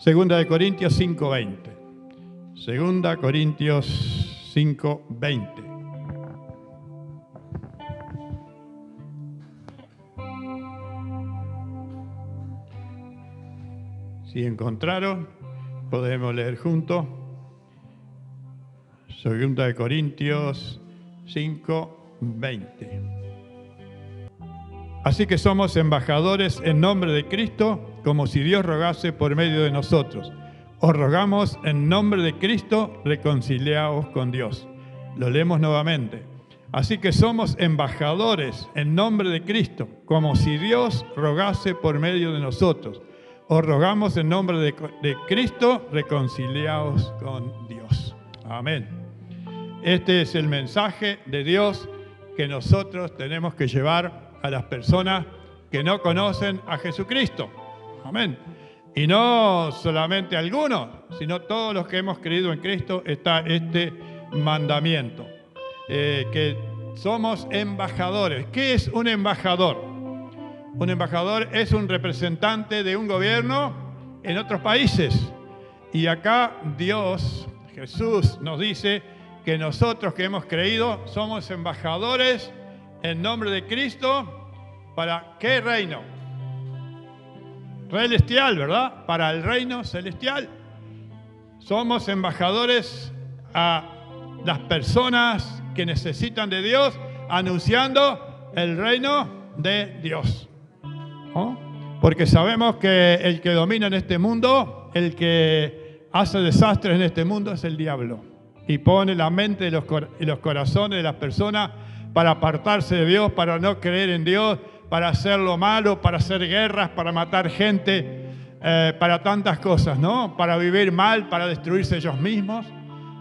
Segunda de Corintios 5:20. Segunda Corintios 5:20. Si encontraron, podemos leer juntos. Segunda de Corintios 5:20. Así que somos embajadores en nombre de Cristo, como si Dios rogase por medio de nosotros. Os rogamos en nombre de Cristo, reconciliaos con Dios. Lo leemos nuevamente. Así que somos embajadores en nombre de Cristo, como si Dios rogase por medio de nosotros. Os rogamos en nombre de Cristo, reconciliaos con Dios. Amén. Este es el mensaje de Dios que nosotros tenemos que llevar a las personas que no conocen a Jesucristo. Amén. Y no solamente algunos, sino todos los que hemos creído en Cristo está este mandamiento. Que somos embajadores. ¿Qué es un embajador? Un embajador es un representante de un gobierno en otros países. Y acá Dios, Jesús, nos dice que nosotros que hemos creído somos embajadores en nombre de Cristo. ¿Para qué reino? Celestial, ¿verdad? Para el reino celestial. Somos embajadores a las personas que necesitan de Dios, anunciando el reino de Dios. ¿No? Porque sabemos que el que domina en este mundo, el que hace desastres en este mundo es el diablo. Y pone la mente y los corazones de las personas para apartarse de Dios, para no creer en Dios, para hacer lo malo, para hacer guerras, para matar gente, para tantas cosas, ¿no? Para vivir mal, para destruirse ellos mismos.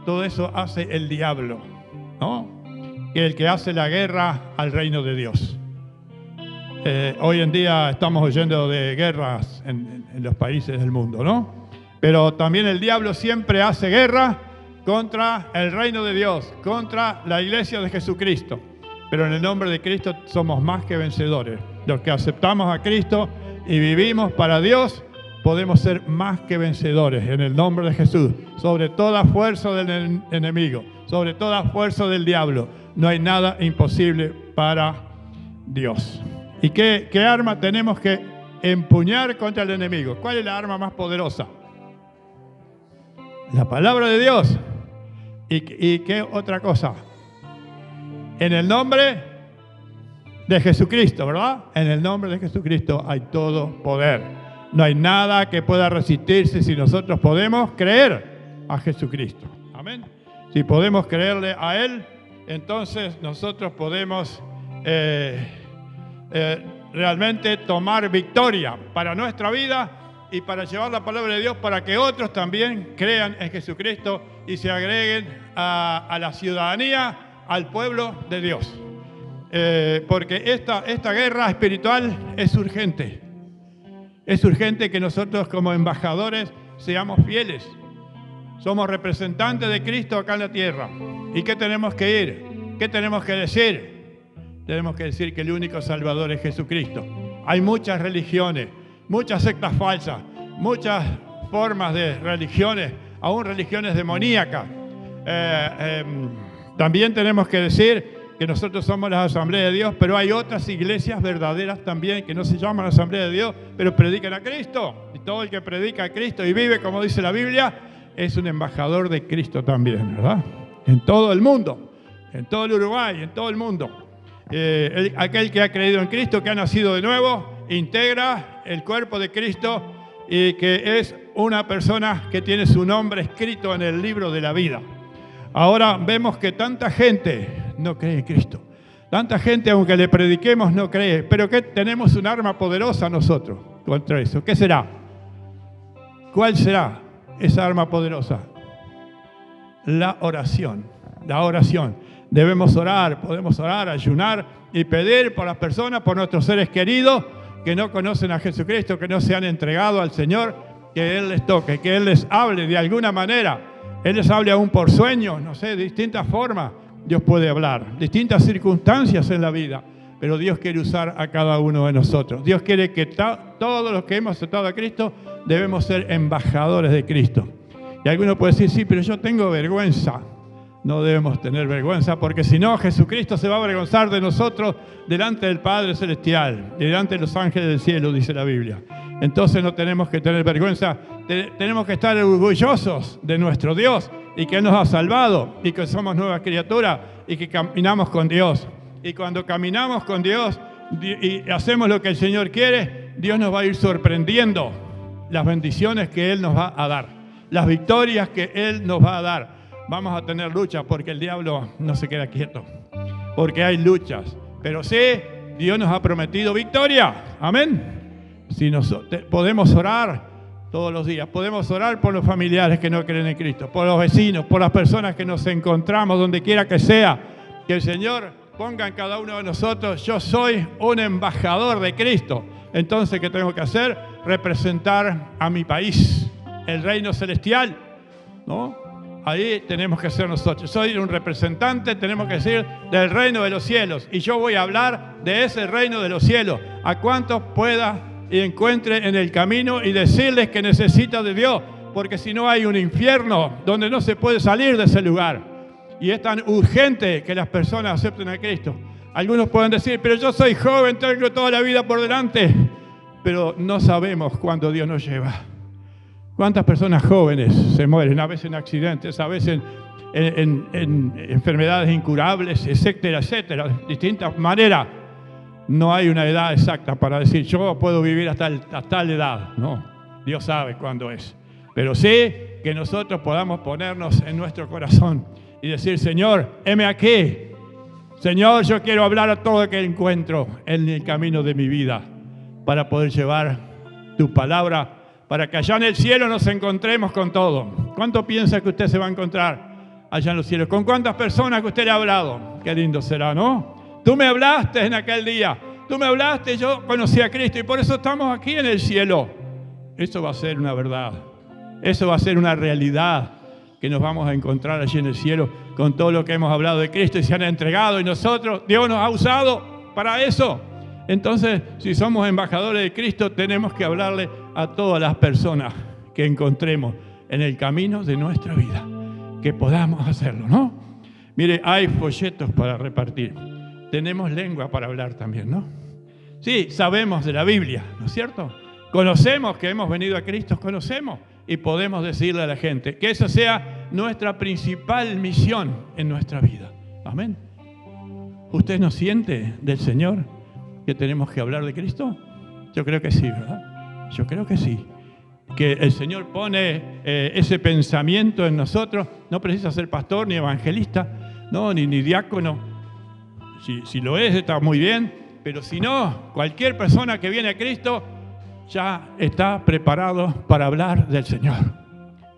Todo eso hace el diablo, ¿no? El que hace la guerra al reino de Dios. Hoy en día estamos oyendo de guerras en los países del mundo, ¿no? Pero también el diablo siempre hace guerra contra el reino de Dios, contra la iglesia de Jesucristo. Pero en el nombre de Cristo somos más que vencedores. Los que aceptamos a Cristo y vivimos para Dios, podemos ser más que vencedores en el nombre de Jesús. Sobre toda fuerza del enemigo, sobre toda fuerza del diablo. No hay nada imposible para Dios. ¿Y qué arma tenemos que empuñar contra el enemigo? ¿Cuál es la arma más poderosa? La palabra de Dios. ¿Y qué otra cosa? En el nombre de Jesucristo, ¿verdad? En el nombre de Jesucristo hay todo poder. No hay nada que pueda resistirse si nosotros podemos creer a Jesucristo. Amén. Si podemos creerle a Él, entonces nosotros podemos realmente tomar victoria para nuestra vida y para llevar la palabra de Dios para que otros también crean en Jesucristo y se agreguen a la ciudadanía, al pueblo de Dios. Porque esta guerra espiritual es urgente. Es urgente que nosotros como embajadores seamos fieles. Somos representantes de Cristo acá en la tierra. ¿Y qué tenemos que ir? ¿Qué tenemos que decir? Tenemos que decir que el único Salvador es Jesucristo. Hay muchas religiones, muchas sectas falsas, muchas formas de religiones, aún religiones demoníacas. También tenemos que decir que nosotros somos la Asamblea de Dios, pero hay otras iglesias verdaderas también que no se llaman Asamblea de Dios, pero predican a Cristo. Y todo el que predica a Cristo y vive como dice la Biblia, es un embajador de Cristo también, ¿verdad? En todo el mundo, en todo el Uruguay, en todo el mundo. Aquel que ha creído en Cristo, que ha nacido de nuevo, integra el cuerpo de Cristo y que es una persona que tiene su nombre escrito en el libro de la vida. Ahora vemos que tanta gente no cree en Cristo. Tanta gente, aunque le prediquemos, no cree. Pero que tenemos un arma poderosa nosotros contra eso. ¿Qué será? ¿Cuál será esa arma poderosa? La oración. La oración. Debemos orar, podemos orar, ayunar y pedir por las personas, por nuestros seres queridos que no conocen a Jesucristo, que no se han entregado al Señor, que Él les toque, que Él les hable de alguna manera. Él les hable aún por sueños, no sé, de distintas formas. Dios puede hablar, distintas circunstancias en la vida, pero Dios quiere usar a cada uno de nosotros. Dios quiere que todos los que hemos aceptado a Cristo debemos ser embajadores de Cristo. Y alguno puede decir, sí, pero yo tengo vergüenza. No debemos tener vergüenza, porque si no, Jesucristo se va a avergonzar de nosotros delante del Padre Celestial, delante de los ángeles del cielo, dice la Biblia. Entonces no tenemos que tener vergüenza, tenemos que estar orgullosos de nuestro Dios y que Él nos ha salvado y que somos nuevas criaturas y que caminamos con Dios. Y cuando caminamos con Dios y hacemos lo que el Señor quiere, Dios nos va a ir sorprendiendo las bendiciones que Él nos va a dar, las victorias que Él nos va a dar. Vamos a tener luchas porque el diablo no se queda quieto, porque hay luchas. Pero sí, Dios nos ha prometido victoria. Amén. Si podemos orar todos los días, podemos orar por los familiares que no creen en Cristo, por los vecinos, por las personas que nos encontramos, donde quiera que sea. Que el Señor ponga en cada uno de nosotros, yo soy un embajador de Cristo. Entonces, ¿qué tengo que hacer? Representar a mi país, el reino celestial, ¿no? Ahí tenemos que ser nosotros. Soy un representante, tenemos que decir, del reino de los cielos. Y yo voy a hablar de ese reino de los cielos. A cuantos pueda y encuentre en el camino y decirles que necesita de Dios. Porque si no hay un infierno donde no se puede salir de ese lugar. Y es tan urgente que las personas acepten a Cristo. Algunos pueden decir, pero yo soy joven, tengo toda la vida por delante. Pero no sabemos cuándo Dios nos lleva. ¿Cuántas personas jóvenes se mueren? A veces en accidentes, a veces en enfermedades incurables, etcétera, etcétera, de distintas maneras. No hay una edad exacta para decir, yo puedo vivir hasta tal edad. No, Dios sabe cuándo es. Pero sí que nosotros podamos ponernos en nuestro corazón y decir, Señor, heme aquí. Señor, yo quiero hablar a todo lo que encuentro en el camino de mi vida para poder llevar tu palabra, para que allá en el cielo nos encontremos con todo. ¿Cuánto piensa que usted se va a encontrar allá en los cielos? ¿Con cuántas personas que usted le ha hablado? Qué lindo será, ¿no? Tú me hablaste en aquel día. Tú me hablaste, yo conocí a Cristo y por eso estamos aquí en el cielo. Eso va a ser una verdad. Eso va a ser una realidad que nos vamos a encontrar allí en el cielo con todo lo que hemos hablado de Cristo y se han entregado y nosotros, Dios nos ha usado para eso. Entonces, si somos embajadores de Cristo, tenemos que hablarle a todas las personas que encontremos en el camino de nuestra vida, que podamos hacerlo, ¿no? Mire, hay folletos para repartir. Tenemos lengua para hablar también, ¿no? Sí, sabemos de la Biblia, ¿no es cierto? Conocemos que hemos venido a Cristo, conocemos y podemos decirle a la gente que esa sea nuestra principal misión en nuestra vida. Amén. ¿Usted no siente del Señor que tenemos que hablar de Cristo? Yo creo que sí, ¿verdad? Yo creo que sí. Que el Señor pone ese pensamiento en nosotros. No precisa ser pastor ni evangelista, no, ni diácono. Si lo es, está muy bien. Pero si no, cualquier persona que viene a Cristo ya está preparado para hablar del Señor.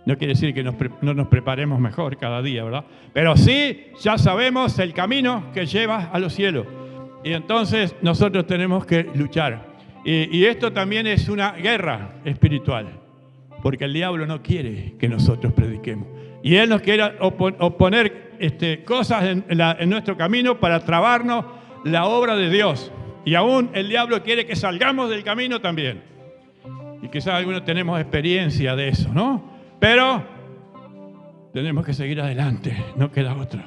No quiere decir que no nos preparemos mejor cada día, ¿verdad? Pero sí, ya sabemos el camino que lleva a los cielos. Y entonces nosotros tenemos que luchar. Y esto también es una guerra espiritual, porque el diablo no quiere que nosotros prediquemos. Y él nos quiere oponer cosas en nuestro camino para trabarnos la obra de Dios. Y aún el diablo quiere que salgamos del camino también. Y quizás algunos tenemos experiencia de eso, ¿no? Pero tenemos que seguir adelante, no queda otra.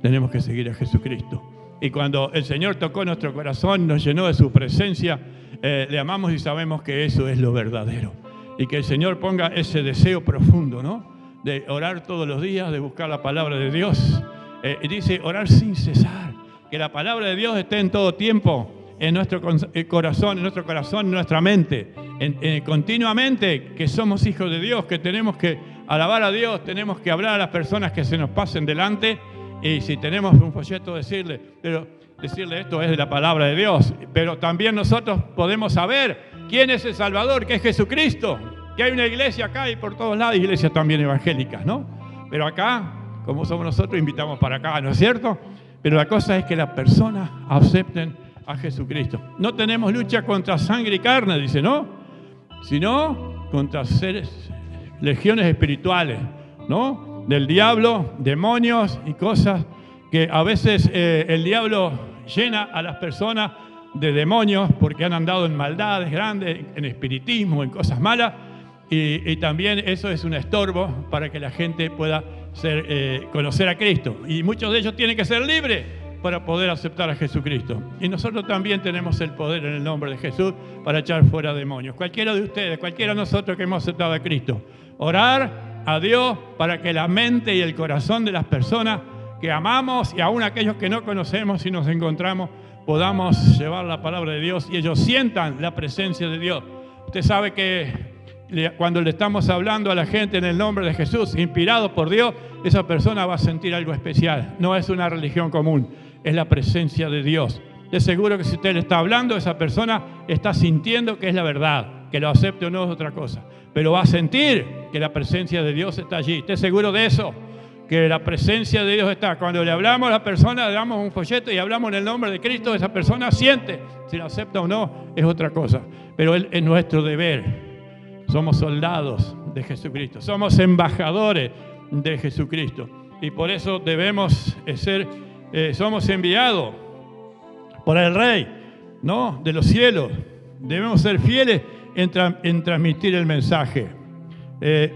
Tenemos que seguir a Jesucristo. Y cuando el Señor tocó nuestro corazón, nos llenó de su presencia, le amamos y sabemos que eso es lo verdadero. Y que el Señor ponga ese deseo profundo, ¿no? De orar todos los días, de buscar la palabra de Dios. Y dice, orar sin cesar. Que la palabra de Dios esté en todo tiempo, en nuestro corazón, en nuestra mente. Continuamente que somos hijos de Dios, que tenemos que alabar a Dios, tenemos que hablar a las personas que se nos pasen delante. Y si tenemos un folleto, decirle esto es de la palabra de Dios. Pero también nosotros podemos saber quién es el Salvador, que es Jesucristo. Que hay una iglesia acá y por todos lados, iglesias también evangélicas, ¿no? Pero acá, como somos nosotros, invitamos para acá, ¿no es cierto? Pero la cosa es que las personas acepten a Jesucristo. No tenemos lucha contra sangre y carne, dice, ¿no? Sino contra seres, legiones espirituales, ¿no? Del diablo, demonios y cosas que a veces el diablo llena a las personas de demonios porque han andado en maldades grandes, en espiritismo, en cosas malas, Y también eso es un estorbo para que la gente pueda conocer a Cristo. Y muchos de ellos tienen que ser libres para poder aceptar a Jesucristo. Y nosotros también tenemos el poder en el nombre de Jesús para echar fuera demonios. Cualquiera de ustedes, cualquiera de nosotros que hemos aceptado a Cristo, orar a Dios para que la mente y el corazón de las personas que amamos y aún aquellos que no conocemos y nos encontramos, podamos llevar la palabra de Dios y ellos sientan la presencia de Dios. Usted sabe que cuando le estamos hablando a la gente en el nombre de Jesús, inspirado por Dios, esa persona va a sentir algo especial. No es una religión común, es la presencia de Dios. De seguro que si usted le está hablando, esa persona está sintiendo que es la verdad, que lo acepte o no es otra cosa. Pero va a sentir que la presencia de Dios está allí. ¿Esté seguro de eso? Que la presencia de Dios está. Cuando le hablamos a la persona, le damos un folleto y hablamos en el nombre de Cristo, esa persona siente. Si lo acepta o no, es otra cosa. Pero es nuestro deber. Somos soldados de Jesucristo. Somos embajadores de Jesucristo. Y por eso debemos somos enviados por el Rey, ¿no?, de los cielos. Debemos ser fieles en transmitir el mensaje.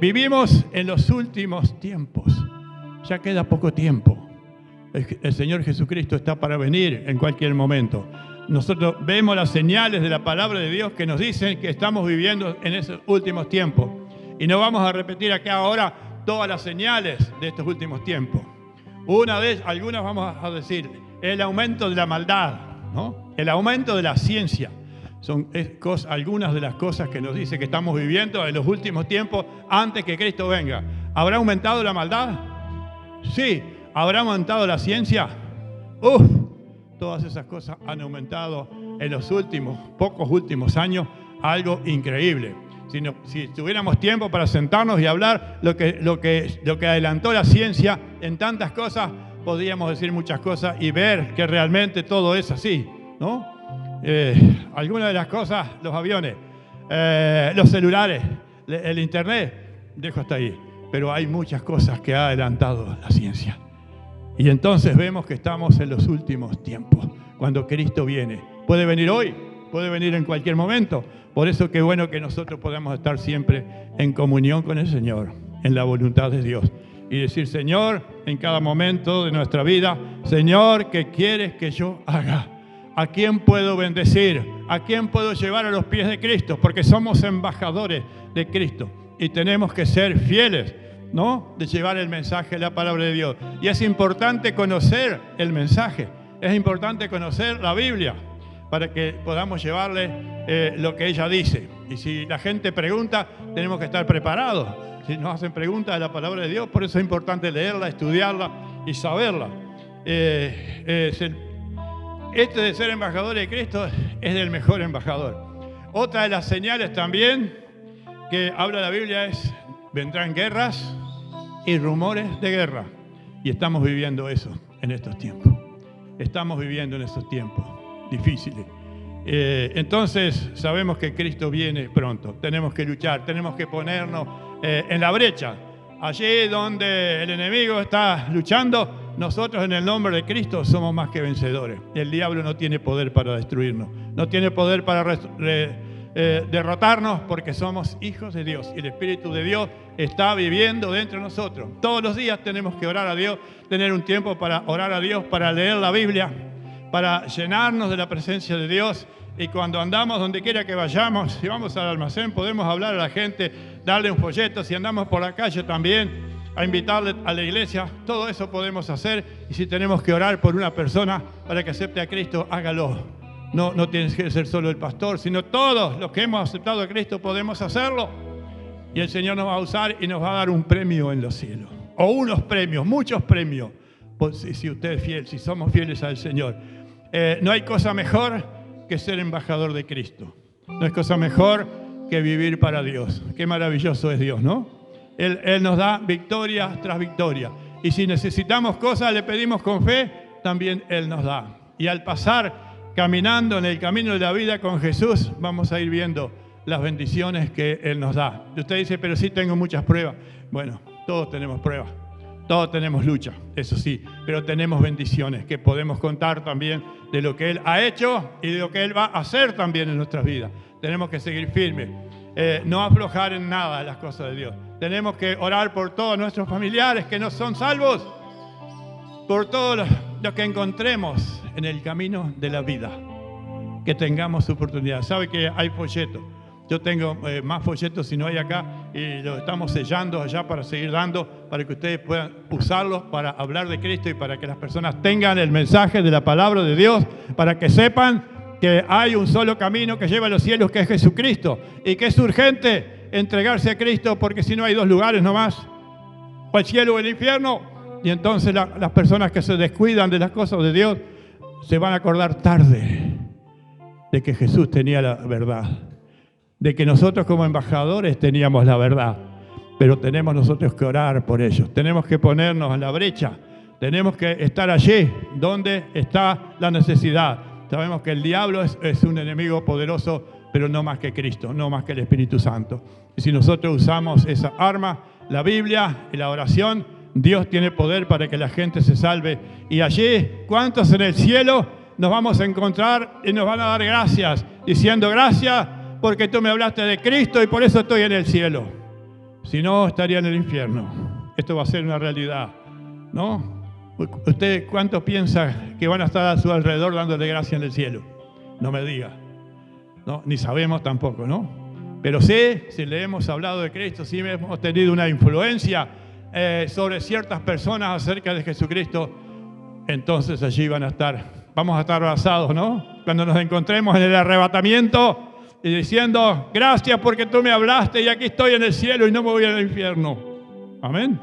Vivimos en los últimos tiempos. Ya queda poco tiempo. El Señor Jesucristo está para venir en cualquier momento. Nosotros vemos las señales de la palabra de Dios que nos dicen que estamos viviendo en esos últimos tiempos. Y no vamos a repetir acá ahora todas las señales de estos últimos tiempos. Algunas vamos a decir, el aumento de la maldad, ¿no?, el aumento de la ciencia. Son algunas de las cosas que nos dice que estamos viviendo en los últimos tiempos antes que Cristo venga. ¿Habrá aumentado la maldad? Sí. ¿Habrá aumentado la ciencia? Todas esas cosas han aumentado en los pocos últimos años, algo increíble. Si tuviéramos tiempo para sentarnos y hablar lo que adelantó la ciencia en tantas cosas, podríamos decir muchas cosas y ver que realmente todo es así, ¿no? Algunas de las cosas, los aviones, los celulares, el internet, dejo hasta ahí. Pero hay muchas cosas que ha adelantado la ciencia. Y entonces vemos que estamos en los últimos tiempos, cuando Cristo viene. Puede venir hoy, puede venir en cualquier momento. Por eso qué bueno que nosotros podamos estar siempre en comunión con el Señor, en la voluntad de Dios. Y decir, Señor, en cada momento de nuestra vida, Señor, ¿qué quieres que yo haga? ¿A quién puedo bendecir? ¿A quién puedo llevar a los pies de Cristo? Porque somos embajadores de Cristo y tenemos que ser fieles, ¿no?, de llevar el mensaje de la palabra de Dios. Y es importante conocer el mensaje, es importante conocer la Biblia para que podamos llevarle lo que ella dice. Y si la gente pregunta, tenemos que estar preparados. Si nos hacen preguntas de la palabra de Dios, por eso es importante leerla, estudiarla y saberla. Este de ser embajador de Cristo es el mejor embajador. Otra de las señales también que habla la Biblia es: vendrán guerras y rumores de guerra. Y estamos viviendo eso en estos tiempos. Estamos viviendo en estos tiempos difíciles. Entonces sabemos que Cristo viene pronto. Tenemos que luchar, tenemos que ponernos en la brecha. Allí donde el enemigo está luchando, nosotros en el nombre de Cristo somos más que vencedores. El diablo no tiene poder para destruirnos, no tiene poder para derrotarnos, porque somos hijos de Dios y el Espíritu de Dios está viviendo dentro de nosotros. Todos los días tenemos que orar a Dios, tener un tiempo para orar a Dios, para leer la Biblia, para llenarnos de la presencia de Dios. Y cuando andamos donde quiera que vayamos, si vamos al almacén, podemos hablar a la gente, darle un folleto. Si andamos por la calle también, a invitarle a la iglesia. Todo eso podemos hacer. Y si tenemos que orar por una persona para que acepte a Cristo, hágalo. No tiene que ser solo el pastor, sino todos los que hemos aceptado a Cristo podemos hacerlo. Y el Señor nos va a usar y nos va a dar un premio en los cielos. O unos premios, muchos premios. Si usted es fiel, si somos fieles al Señor. No hay cosa mejor que ser embajador de Cristo. No hay cosa mejor que vivir para Dios. Qué maravilloso es Dios, ¿no? Él nos da victoria tras victoria. Y si necesitamos cosas, le pedimos con fe, también Él nos da. Y al pasar caminando en el camino de la vida con Jesús, vamos a ir viendo las bendiciones que Él nos da. Y usted dice, pero sí tengo muchas pruebas. Bueno, todos tenemos pruebas, todos tenemos lucha, eso sí, pero tenemos bendiciones que podemos contar también de lo que Él ha hecho y de lo que Él va a hacer también en nuestras vidas. Tenemos que seguir firmes. no aflojar en nada las cosas de Dios. Tenemos que orar por todos nuestros familiares que no son salvos, por todos los que encontremos en el camino de la vida, que tengamos oportunidad. Sabe que hay folletos. Yo tengo más folletos si no hay acá y los estamos sellando allá para seguir dando, para que ustedes puedan usarlos para hablar de Cristo y para que las personas tengan el mensaje de la palabra de Dios, para que sepan que hay un solo camino que lleva a los cielos, que es Jesucristo, y que es urgente entregarse a Cristo, porque si no hay dos lugares nomás, o el cielo o el infierno, y entonces las personas que se descuidan de las cosas de Dios se van a acordar tarde de que Jesús tenía la verdad, de que nosotros como embajadores teníamos la verdad, pero tenemos nosotros que orar por ellos, tenemos que ponernos en la brecha, tenemos que estar allí donde está la necesidad. Sabemos que el diablo es un enemigo poderoso, pero no más que Cristo, no más que el Espíritu Santo. Y si nosotros usamos esa arma, la Biblia y la oración, Dios tiene poder para que la gente se salve. Y allí, ¿cuántos en el cielo nos vamos a encontrar y nos van a dar gracias? Diciendo, gracias porque tú me hablaste de Cristo y por eso estoy en el cielo. Si no, estaría en el infierno. Esto va a ser una realidad, ¿no? ¿Usted cuánto piensa que van a estar a su alrededor dándole gracia en el cielo? No me diga. No, ni sabemos tampoco, ¿no? Pero sí, si le hemos hablado de Cristo, si hemos tenido una influencia sobre ciertas personas acerca de Jesucristo, entonces allí vamos a estar abrazados, ¿no? Cuando nos encontremos en el arrebatamiento y diciendo, gracias porque tú me hablaste y aquí estoy en el cielo y no me voy al infierno. Amén.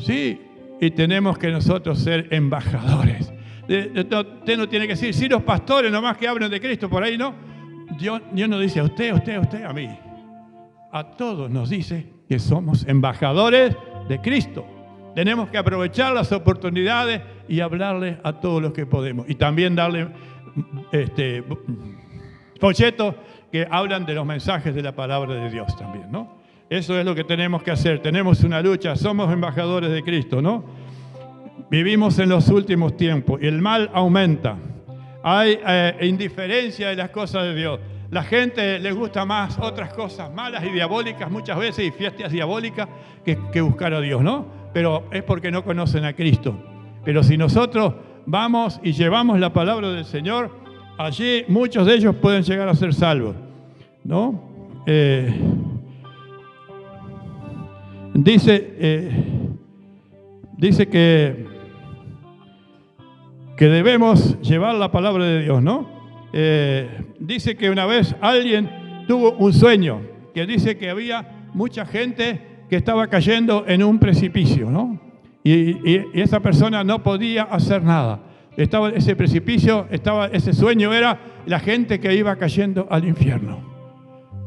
Sí, y tenemos que nosotros ser embajadores. Usted no tiene que decir, sí, los pastores nomás que hablan de Cristo, por ahí no. Dios no dice a usted, a mí. A todos nos dice que somos embajadores de Cristo. Tenemos que aprovechar las oportunidades y hablarle a todos los que podemos. Y también darle folletos que hablan de los mensajes de la palabra de Dios también, ¿no? Eso es lo que tenemos que hacer. Tenemos una lucha, somos embajadores de Cristo, ¿no? Vivimos en los últimos tiempos y el mal aumenta. Hay indiferencia de las cosas de Dios. La gente les gusta más otras cosas malas y diabólicas muchas veces y fiestas diabólicas que buscar a Dios, ¿no? Pero es porque no conocen a Cristo. Pero si nosotros vamos y llevamos la palabra del Señor, allí muchos de ellos pueden llegar a ser salvos, ¿no? Dice que debemos llevar la palabra de Dios, ¿no? Dice que una vez alguien tuvo un sueño, que dice que había mucha gente que estaba cayendo en un precipicio, ¿no? Y esa persona no podía hacer nada. Estaba ese precipicio, ese sueño era la gente que iba cayendo al infierno.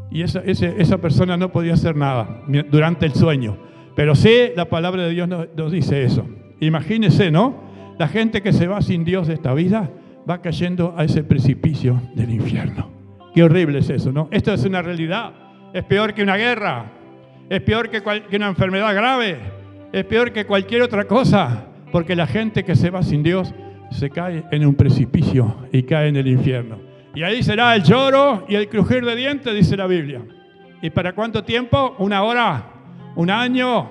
Y esa persona no podía hacer nada durante el sueño. Pero sí, la palabra de Dios nos dice eso. Imagínese, ¿no? La gente que se va sin Dios de esta vida va cayendo a ese precipicio del infierno. Qué horrible es eso, ¿no? Esto es una realidad. Es peor que una guerra. Es peor que una enfermedad grave. Es peor que cualquier otra cosa. Porque la gente que se va sin Dios se cae en un precipicio y cae en el infierno. Y ahí será el lloro y el crujir de dientes, dice la Biblia. ¿Y para cuánto tiempo? ¿Una hora? ¿Un año?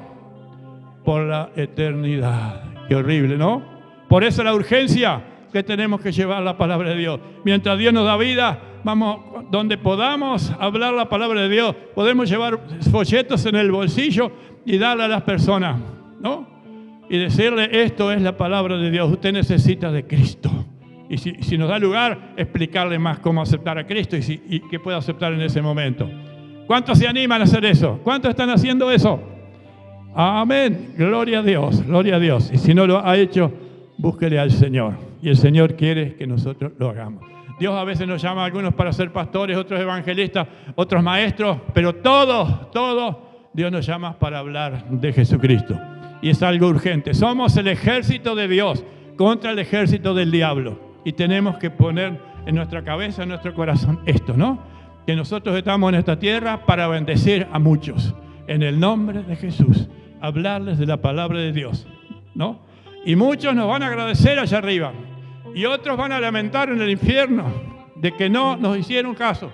Por la eternidad. Qué horrible, ¿no? Por eso la urgencia que tenemos que llevar la palabra de Dios. Mientras Dios nos da vida, vamos donde podamos hablar la palabra de Dios. Podemos llevar folletos en el bolsillo y darle a las personas, ¿no? Y decirle, esto es la palabra de Dios. Usted necesita de Cristo. Y si nos da lugar, explicarle más cómo aceptar a Cristo y qué puede aceptar en ese momento. ¿Cuántos se animan a hacer eso? ¿Cuántos están haciendo eso? Amén. Gloria a Dios, gloria a Dios. Y si no lo ha hecho, búsquele al Señor. Y el Señor quiere que nosotros lo hagamos. Dios a veces nos llama a algunos para ser pastores, otros evangelistas, otros maestros, pero todos, Dios nos llama para hablar de Jesucristo. Y es algo urgente. Somos el ejército de Dios contra el ejército del diablo. Y tenemos que poner en nuestra cabeza, en nuestro corazón esto, ¿no? Que nosotros estamos en esta tierra para bendecir a muchos. En el nombre de Jesús. Hablarles de la palabra de Dios, ¿no? Y muchos nos van a agradecer allá arriba. Y otros van a lamentar en el infierno de que no nos hicieron caso.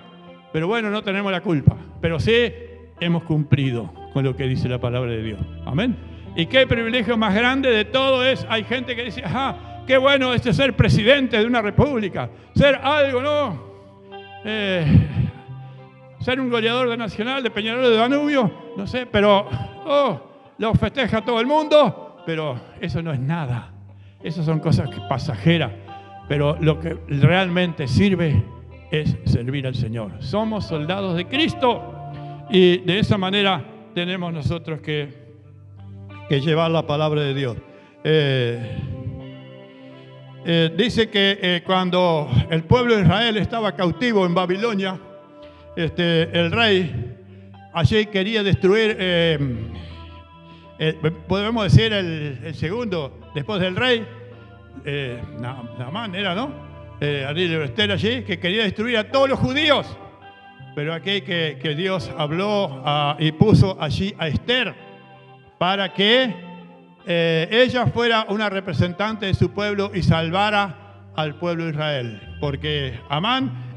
Pero bueno, no tenemos la culpa. pero sí hemos cumplido con lo que dice la palabra de Dios. Amén. Y qué privilegio más grande de todo es, hay gente que dice, ajá, qué bueno ser presidente de una república, ser algo, ¿no? Ser un goleador de Nacional, de Peñarol, de Danubio, no sé, pero lo festeja todo el mundo, pero eso no es nada. Esas son cosas pasajeras, pero lo que realmente sirve es servir al Señor. Somos soldados de Cristo y de esa manera tenemos nosotros que llevar la palabra de Dios. Dice que cuando el pueblo de Israel estaba cautivo en Babilonia, el rey allí quería destruir, podemos decir el segundo después del rey, Naamán era, ¿no? Esther allí, que quería destruir a todos los judíos. Pero aquí que Dios habló y puso allí a Esther para que ella fuera una representante de su pueblo y salvara al pueblo de Israel. Porque Amán,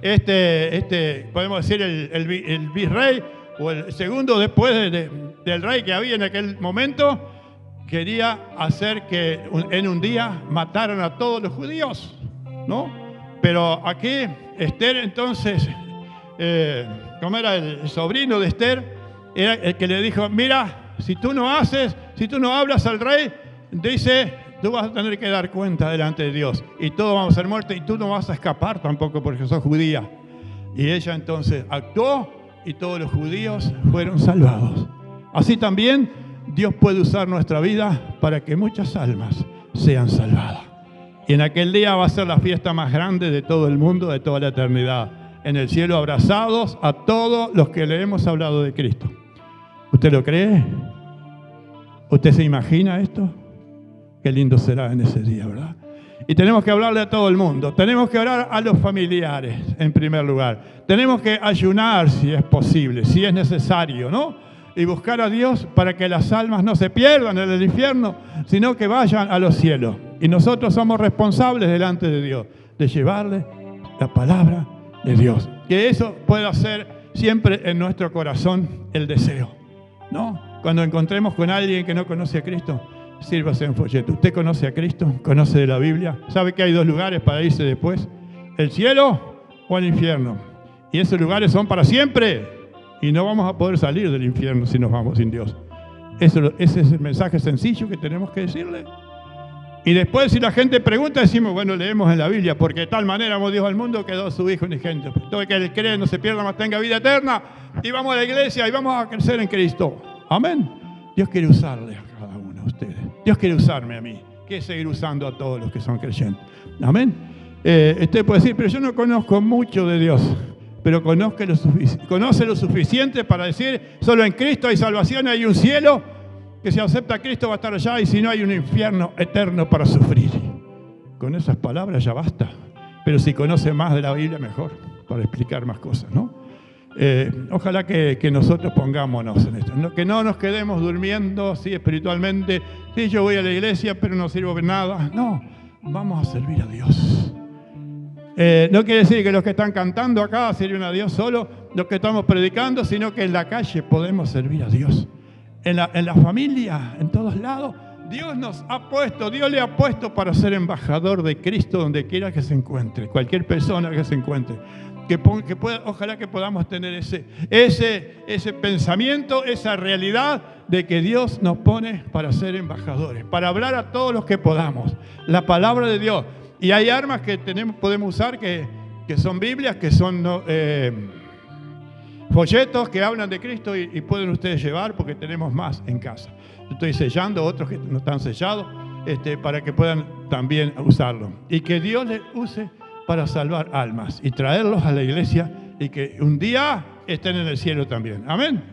podemos decir el virrey o el segundo después del rey que había en aquel momento, quería hacer que en un día mataran a todos los judíos, ¿no? Pero aquí Esther entonces, como era el sobrino de Esther, era el que le dijo, mira, si tú no hablas al rey, dice, tú vas a tener que dar cuenta delante de Dios y todos vamos a ser muertos y tú no vas a escapar tampoco porque sos judía. Y ella entonces actuó y todos los judíos fueron salvados. Así también Dios puede usar nuestra vida para que muchas almas sean salvadas. Y en aquel día va a ser la fiesta más grande de todo el mundo, de toda la eternidad. En el cielo abrazados a todos los que le hemos hablado de Cristo. ¿Usted lo cree? ¿Usted se imagina esto? Qué lindo será en ese día, ¿verdad? Y tenemos que hablarle a todo el mundo. Tenemos que hablar a los familiares, en primer lugar. Tenemos que ayunar si es posible, si es necesario, ¿no? Y buscar a Dios para que las almas no se pierdan en el infierno, sino que vayan a los cielos. Y nosotros somos responsables delante de Dios de llevarle la palabra de Dios. Que eso pueda ser siempre en nuestro corazón el deseo, ¿no? Cuando encontremos con alguien que no conoce a Cristo, sírvase un folleto. ¿Usted conoce a Cristo? ¿Conoce de la Biblia? ¿Sabe que hay dos lugares para irse después? ¿El cielo o el infierno? Y esos lugares son para siempre. Y no vamos a poder salir del infierno si nos vamos sin Dios. Ese es el mensaje sencillo que tenemos que decirle. Y después, si la gente pregunta, decimos, bueno, leemos en la Biblia, porque de tal manera amó Dios al mundo que dio a su Hijo unigénito. Todo el que le cree no se pierda, mas tenga vida eterna. Y vamos a la iglesia y vamos a crecer en Cristo. Amén. Dios quiere usarle a cada uno de ustedes. Dios quiere usarme a mí. Quiere seguir usando a todos los que son creyentes. Amén. Usted puede decir, pero yo no conozco mucho de Dios. Pero conoce lo suficiente para decir, solo en Cristo hay salvación, hay un cielo, que si acepta a Cristo va a estar allá, y si no hay un infierno eterno para sufrir. Con esas palabras ya basta. Pero si conoce más de la Biblia, mejor, para explicar más cosas, ¿no? Ojalá que nosotros pongámonos en esto, ¿no? Que no nos quedemos durmiendo así espiritualmente. Sí, yo voy a la iglesia, pero no sirvo de nada. No, vamos a servir a Dios. No quiere decir que los que están cantando acá sirven a Dios solo, los que estamos predicando, sino que en la calle podemos servir a Dios. En la familia, en todos lados, Dios le ha puesto para ser embajador de Cristo donde quiera que se encuentre, cualquier persona que se encuentre. Ojalá que podamos tener ese pensamiento, esa realidad de que Dios nos pone para ser embajadores, para hablar a todos los que podamos, la palabra de Dios. Y hay armas que podemos usar que son Biblias, que son folletos que hablan de Cristo y pueden ustedes llevar porque tenemos más en casa. Yo estoy sellando, otros que no están sellados, para que puedan también usarlo. Y que Dios les use para salvar almas y traerlos a la iglesia y que un día estén en el cielo también. Amén.